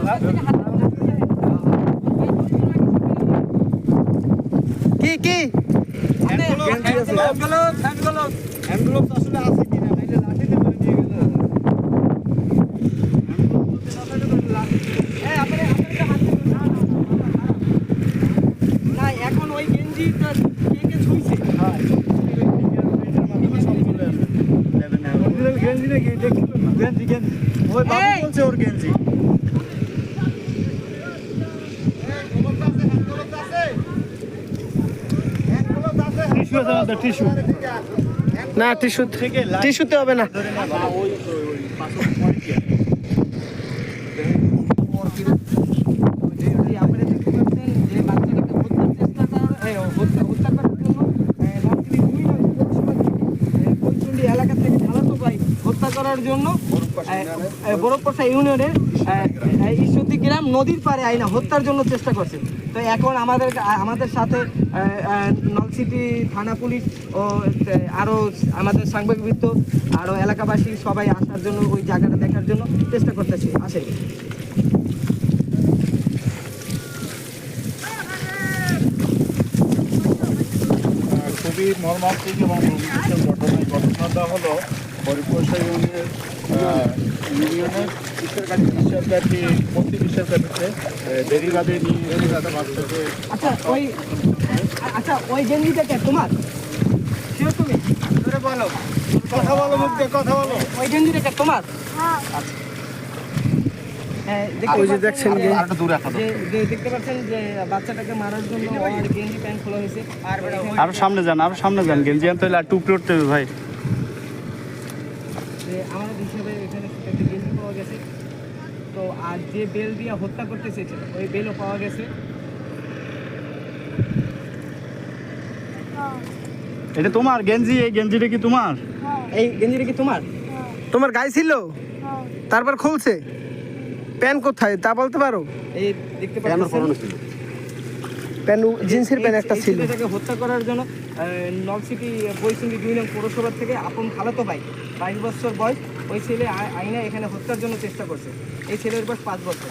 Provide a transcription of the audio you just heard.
কি কি এখন ওই গেঞ্জিটা কে ছুঁইছে? গেঞ্জি নাকি গেঞ্জি গেঞ্জি ওই বাবু বলছে ওর গেঞ্জি। টিস্যু আছে আমাদের টিস্যু। না টিস্যু টিস্যুতে হবে না। আপনারা দেখতে পাচ্ছেন যে বাচ্চাটাকে হত্যার চেষ্টা হত্যা করার জন্য কৈচুন্ডি এলাকা থেকে ঢালাতো ভাই হত্যা করার জন্য বরফপশা ইউনিয়নের ঈশ্বরদী গ্রাম নদীর পাড়ে আইনা হত্যার জন্য চেষ্টা করছে। তো এখন আমাদের সাথে নলছিটি থানা পুলিশ ও আরও আমাদের সাংবাদিকবৃত্ত আরও এলাকাবাসী সবাই আসার জন্য ওই জায়গাটা দেখার জন্য চেষ্টা করতেছি। আসে খুবই মর্মান্তিক এবং ঘটনাটা হলো বরফপশা ইউনিয়নের বিশ্বাসব্যাপী প্রতি বিশ্বাসব্যাপীতে বেরিবাদে নিয়ে বাচ্চাকে। আচ্ছা ওই গেঞ্জিটাকে তোমার সেও তুমি বলো কথা বলো মুখে কথা বলো। ওই গেঞ্জিটাকে তোমার? দেখছেন দেখতে পাচ্ছেন যে বাচ্চাটাকে মারার জন্য গেঞ্জি প্যান্ট খোলা হয়েছে। আরো সামনে যান গেঞ্জি আনতে হলে আর টুকরে উঠতে হবে ভাই। আমাদের হিসেবে এখানে একটা গেঞ্জি পাওয়া গেছে। তো আর যে বেল দিয়ে হত্যা করতে চেয়েছিল ওই বেলও পাওয়া গেছে। এটা তোমার গেঞ্জি? এই গেঞ্জিটা কি তোমার? এই গেঞ্জিটা কি তোমার? তোমার গায়ে ছিল তারপর খুলছে? প্যান্ট কোথায় তা বলতে পারো? এই দেখতে পাচ্ছেন প্যান্ট জিন্সের প্যান্ট একটা ছিল। এটাকে হত্যা করার জন্য নলছিটি বৈশুন্ডি 2 নং পৌরসভা থেকে আপন খালাতো ভাই 22 বছর বয়স ওই ছেলে আইনা এখানে হত্যার জন্য চেষ্টা করছে। এই ছেলের বয়স 5 বছর।